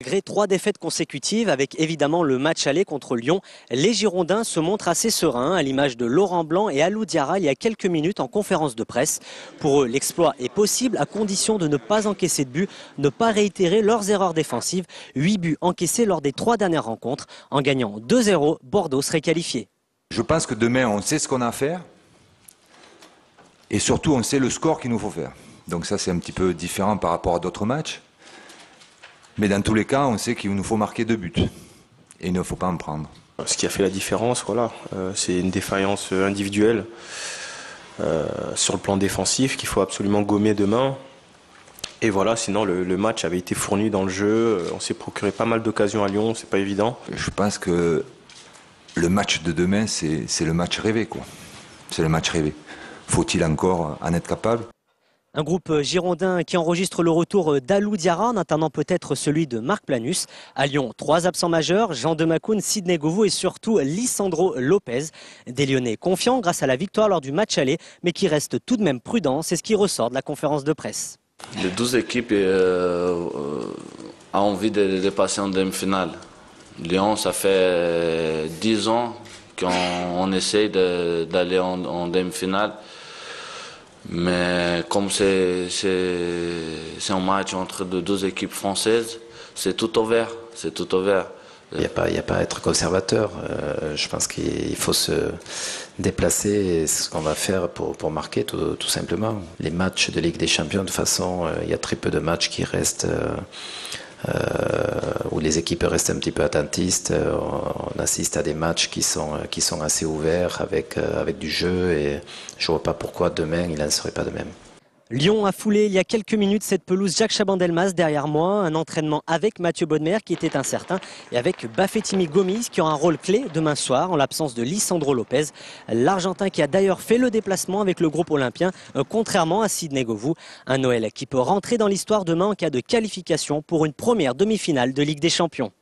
Malgré 3 défaites consécutives, avec évidemment le match aller contre Lyon, les Girondins se montrent assez sereins, à l'image de Laurent Blanc et Alou Diarra il y a quelques minutes en conférence de presse. Pour eux, l'exploit est possible à condition de ne pas encaisser de but, ne pas réitérer leurs erreurs défensives. 8 buts encaissés lors des 3 dernières rencontres. En gagnant 2-0, Bordeaux serait qualifié. Je pense que demain, on sait ce qu'on a à faire et surtout, on sait le score qu'il nous faut faire. Donc ça, c'est un petit peu différent par rapport à d'autres matchs. Mais dans tous les cas, on sait qu'il nous faut marquer 2 buts. Et il ne faut pas en prendre. Ce qui a fait la différence, voilà, c'est une défaillance individuelle sur le plan défensif qu'il faut absolument gommer demain. Et voilà, sinon le match avait été fourni dans le jeu. On s'est procuré pas mal d'occasions à Lyon, c'est pas évident. Je pense que le match de demain, c'est le match rêvé, quoi. C'est le match rêvé. Faut-il encore en être capable ? Un groupe girondin qui enregistre le retour d'Alou Diarra, en attendant peut-être celui de Marc Planus. À Lyon, 3 absents majeurs, Jean Demakoun, Sidney Govou et surtout Lisandro Lopez. Des Lyonnais confiants grâce à la victoire lors du match aller, mais qui restent tout de même prudents. C'est ce qui ressort de la conférence de presse. Les 12 équipes ont envie de passer en demi-finale. Lyon, ça fait 10 ans qu'on essaye d'aller en demi-finale. Mais comme c'est un match entre deux équipes françaises, c'est tout ouvert. C'est tout ouvert. Il n'y a pas à être conservateur. Je pense qu'il faut se déplacer et c'est ce qu'on va faire pour marquer tout simplement. Les matchs de Ligue des Champions, de toute façon, il y a très peu de matchs qui restent où les équipes restent un petit peu attentistes. On assiste à des matchs qui sont assez ouverts avec du jeu et je ne vois pas pourquoi demain il n'en serait pas de même. Lyon a foulé il y a quelques minutes cette pelouse Jacques Chaban-Delmas derrière moi. Un entraînement avec Mathieu Bodmer qui était incertain et avec Bafétimi Gomis qui aura un rôle clé demain soir en l'absence de Lisandro Lopez. L'Argentin qui a d'ailleurs fait le déplacement avec le groupe olympien contrairement à Sidney Govou. Un Noël qui peut rentrer dans l'histoire demain en cas de qualification pour une première demi-finale de Ligue des Champions.